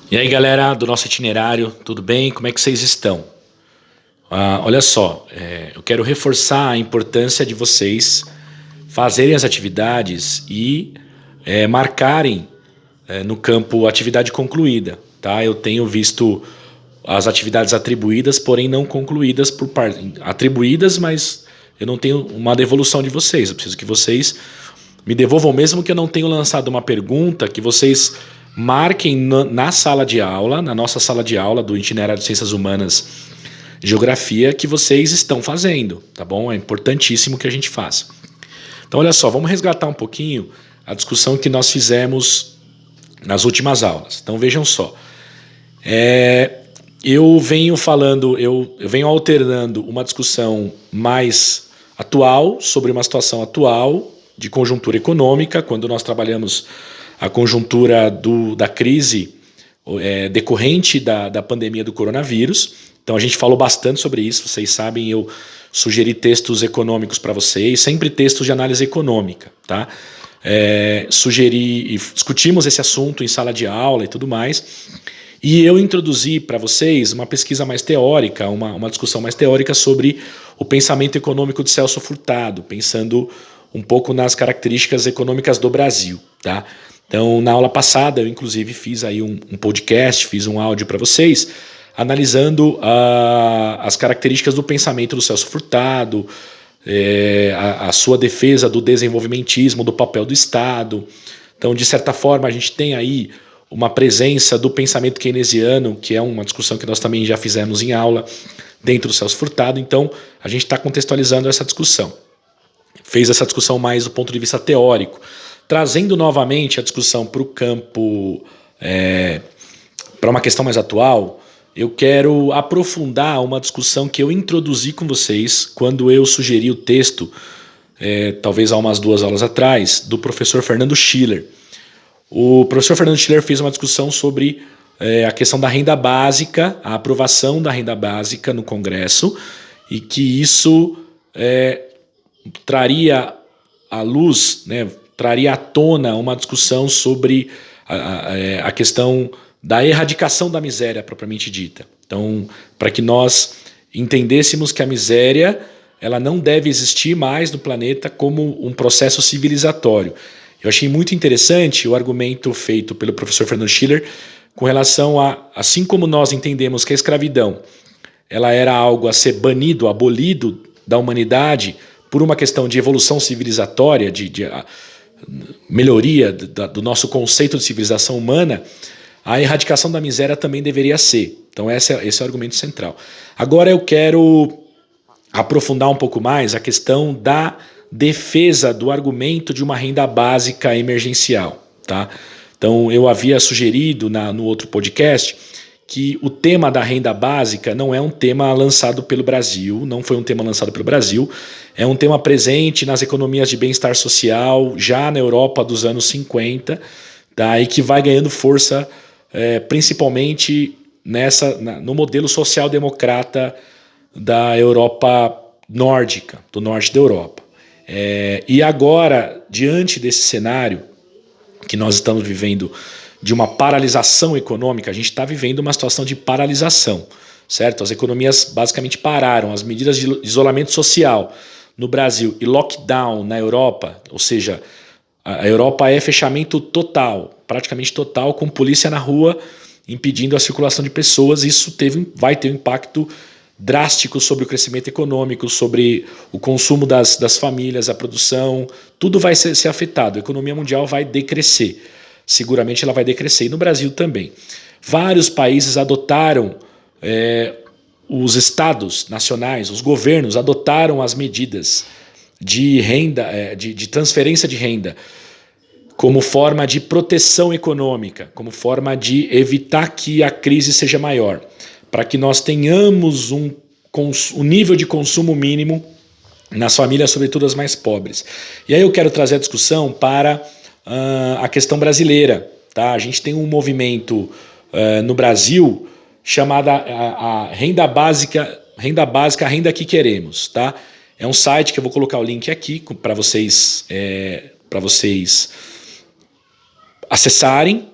E aí, galera do nosso itinerário, tudo bem? Como é que vocês estão? Olha só, eu quero reforçar a importância de vocês fazerem as atividades e marcarem no campo atividade concluída, tá? Eu tenho visto as atividades atribuídas, porém não concluídas por parte atribuídas, mas eu não tenho uma devolução de vocês. Eu preciso que vocês me devolvam, mesmo que eu não tenha lançado uma pergunta, que vocês marquem na sala de aula, na nossa sala de aula do itinerário de Ciências Humanas e Geografia, que vocês estão fazendo, tá bom? É importantíssimo que a gente faça. Então, olha só, vamos resgatar um pouquinho a discussão que nós fizemos nas últimas aulas. Então, vejam só. Eu venho falando, eu venho alternando uma discussão mais atual, sobre uma situação atual de conjuntura econômica, quando nós trabalhamos a conjuntura da crise decorrente da pandemia do coronavírus. Então a gente falou bastante sobre isso, vocês sabem, eu sugeri textos econômicos para vocês, sempre textos de análise econômica, tá? Sugeri e discutimos esse assunto em sala de aula e tudo mais. E eu introduzi para vocês uma pesquisa mais teórica, uma discussão mais teórica sobre o pensamento econômico de Celso Furtado, pensando um pouco nas características econômicas do Brasil, tá? Então, na aula passada, eu inclusive fiz aí um podcast, fiz um áudio para vocês, analisando as características do pensamento do Celso Furtado, a sua defesa do desenvolvimentismo, do papel do Estado. Então, de certa forma, a gente tem aí uma presença do pensamento keynesiano, que é uma discussão que nós também já fizemos em aula, dentro do Celso Furtado. Então, a gente está contextualizando essa discussão. Fez essa discussão mais do ponto de vista teórico, trazendo novamente a discussão para o campo, para uma questão mais atual. Eu quero aprofundar uma discussão que eu introduzi com vocês quando eu sugeri o texto, talvez há umas 2 aulas atrás, do professor Fernando Schiller. O professor Fernando Schiller fez uma discussão sobre a questão da renda básica, a aprovação da renda básica no Congresso, e que isso traria à luz, traria à tona uma discussão sobre a questão da erradicação da miséria propriamente dita. Então, para que nós entendêssemos que a miséria ela não deve existir mais no planeta como um processo civilizatório. Eu achei muito interessante o argumento feito pelo professor Fernando Schiller com relação a, assim como nós entendemos que a escravidão ela era algo a ser banido, abolido da humanidade por uma questão de evolução civilizatória, de melhoria do nosso conceito de civilização humana, a erradicação da miséria também deveria ser. Então esse é o argumento central. Agora eu quero aprofundar um pouco mais a questão da defesa do argumento de uma renda básica emergencial, tá? Então eu havia sugerido no outro podcast que o tema da renda básica não é um tema lançado pelo Brasil, não foi um tema lançado pelo Brasil, é um tema presente nas economias de bem-estar social já na Europa dos anos 50, tá? E que vai ganhando força principalmente no modelo social-democrata da Europa nórdica, do norte da Europa. E agora, diante desse cenário que nós estamos vivendo de uma paralisação econômica, a gente está vivendo uma situação de paralisação, certo? As economias basicamente pararam, as medidas de isolamento social no Brasil e lockdown na Europa, ou seja, a Europa é fechamento total, praticamente total, com polícia na rua impedindo a circulação de pessoas. Isso vai ter um impacto drástico sobre o crescimento econômico, sobre o consumo das famílias, a produção, tudo vai ser afetado. A economia mundial vai decrescer, seguramente ela vai decrescer, e no Brasil também. Vários países adotaram, os estados nacionais, os governos adotaram as medidas de renda, de transferência de renda, como forma de proteção econômica, como forma de evitar que a crise seja maior, para que nós tenhamos um nível de consumo mínimo nas famílias, sobretudo as mais pobres. E aí eu quero trazer a discussão para a questão brasileira, tá? A gente tem um movimento no Brasil chamada a renda básica, a renda que queremos, tá? É um site que eu vou colocar o link aqui para vocês acessarem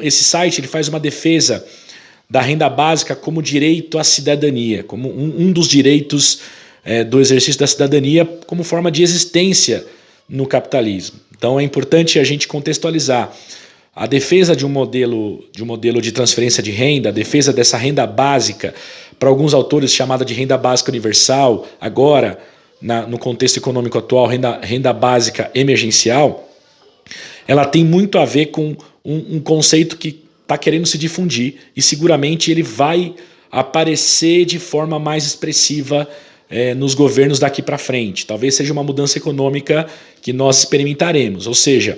esse site ele faz uma defesa da renda básica como direito à cidadania, como um dos direitos do exercício da cidadania como forma de existência no capitalismo. Então é importante a gente contextualizar a defesa de um modelo de transferência de renda, a defesa dessa renda básica, para alguns autores chamada de renda básica universal, agora, no contexto econômico atual, renda básica emergencial, ela tem muito a ver com um conceito que está querendo se difundir e seguramente ele vai aparecer de forma mais expressiva nos governos daqui para frente. Talvez seja uma mudança econômica que nós experimentaremos, ou seja,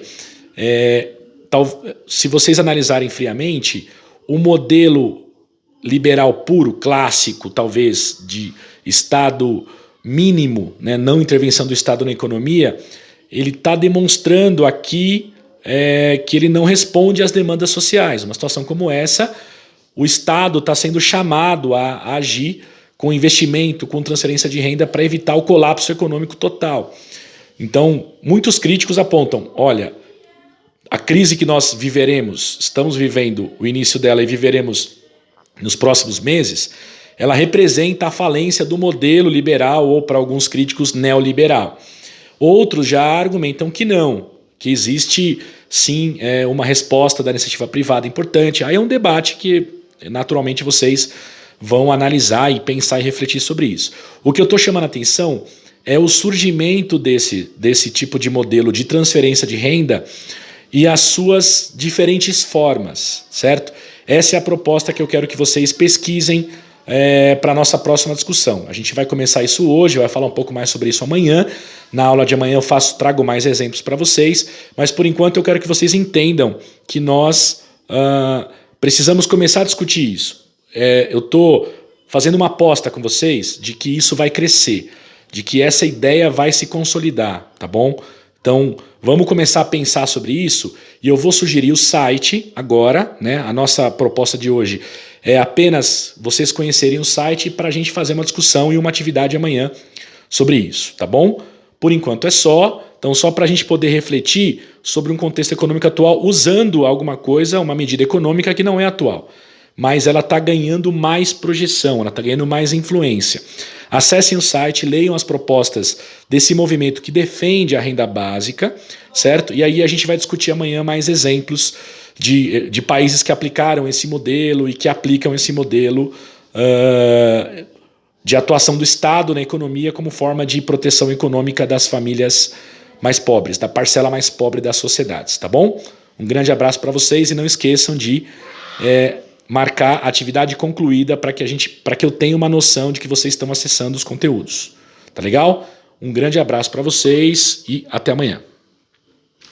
se vocês analisarem friamente, o modelo liberal puro, clássico, talvez de Estado mínimo, né, não intervenção do Estado na economia, ele está demonstrando aqui que ele não responde às demandas sociais. Uma situação como essa, o Estado está sendo chamado a agir com investimento, com transferência de renda para evitar o colapso econômico total. Então, muitos críticos apontam, olha, a crise que nós estamos vivendo o início dela e viveremos nos próximos meses, ela representa a falência do modelo liberal ou, para alguns críticos, neoliberal. Outros já argumentam que não, que existe sim uma resposta da iniciativa privada importante. Aí é um debate que naturalmente vocês vão analisar e pensar e refletir sobre isso. O que eu estou chamando a atenção é o surgimento desse tipo de modelo de transferência de renda e as suas diferentes formas, certo? Essa é a proposta que eu quero que vocês pesquisem para a nossa próxima discussão. A gente vai começar isso hoje, vai falar um pouco mais sobre isso amanhã. Na aula de amanhã eu trago mais exemplos para vocês, mas por enquanto eu quero que vocês entendam que nós precisamos começar a discutir isso. Eu estou fazendo uma aposta com vocês de que isso vai crescer, de que essa ideia vai se consolidar, tá bom? Então, vamos começar a pensar sobre isso e eu vou sugerir o site agora, né? A nossa proposta de hoje é apenas vocês conhecerem o site para a gente fazer uma discussão e uma atividade amanhã sobre isso, tá bom? Por enquanto é só. Então, só para a gente poder refletir sobre um contexto econômico atual usando alguma coisa, uma medida econômica que não é atual, mas ela está ganhando mais projeção, ela está ganhando mais influência. Acessem o site, leiam as propostas desse movimento que defende a renda básica, certo? E aí a gente vai discutir amanhã mais exemplos de países que aplicaram esse modelo e que aplicam esse modelo de atuação do Estado na economia como forma de proteção econômica das famílias mais pobres, da parcela mais pobre das sociedades, tá bom? Um grande abraço para vocês e não esqueçam de marcar a atividade concluída para que eu tenha uma noção de que vocês estão acessando os conteúdos. Tá legal? Um grande abraço para vocês e até amanhã.